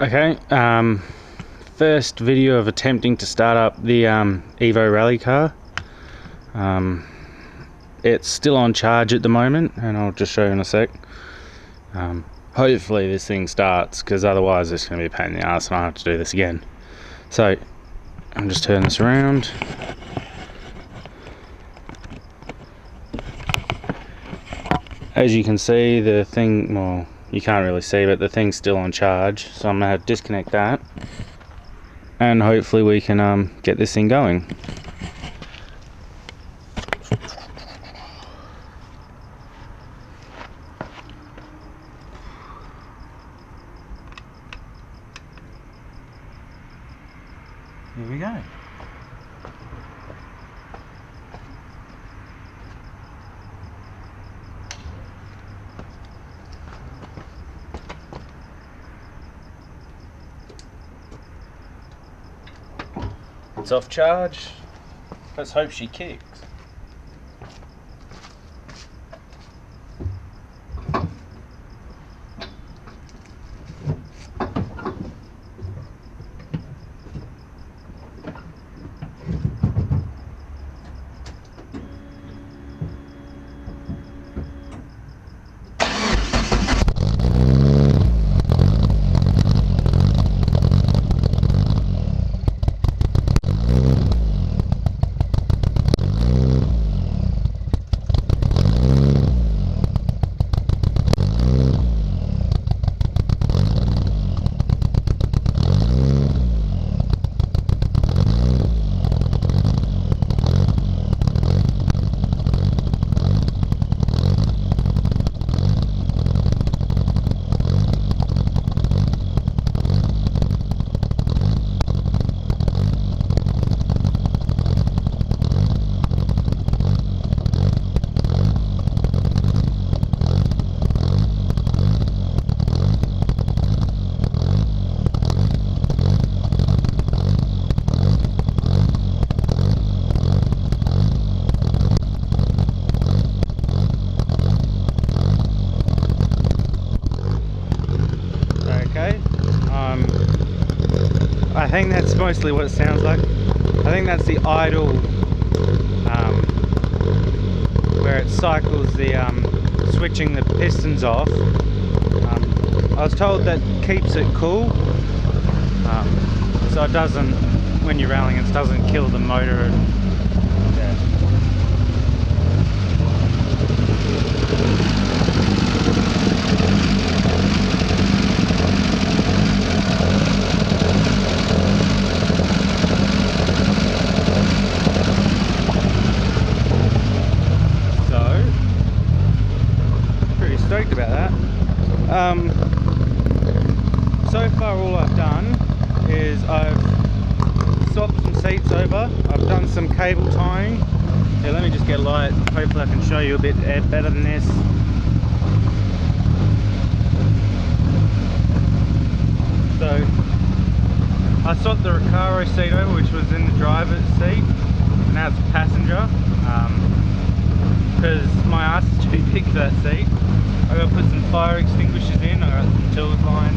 Okay, first video of attempting to start up the Evo rally car. It's still on charge at the moment, and I'll just show you in a sec. Hopefully this thing starts, because otherwise it's going to be a pain in the ass and I'll have to do this again. So I'm just turning this around. As you can see, the thing, well, you can't really see, but the thing's still on charge, so I'm going to disconnect that and hopefully we can get this thing going. Here we go. It's off charge. Let's hope she kicks. I think that's mostly what it sounds like. I think that's the idle, where it cycles the switching the pistons off. I was told that keeps it cool, so it doesn't, when you're rallying, it doesn't kill the motor. And, yeah. Stoked about that. So far all I've done is I've swapped some seats over, I've done some cable tying. Yeah, let me just get light, hopefully I can show you a bit better than this. So I swapped the Recaro seat over, which was in the driver's seat, and now it's passenger, because my ass is too big for that seat. I gotta put some fire extinguishers in, I got some tools lined.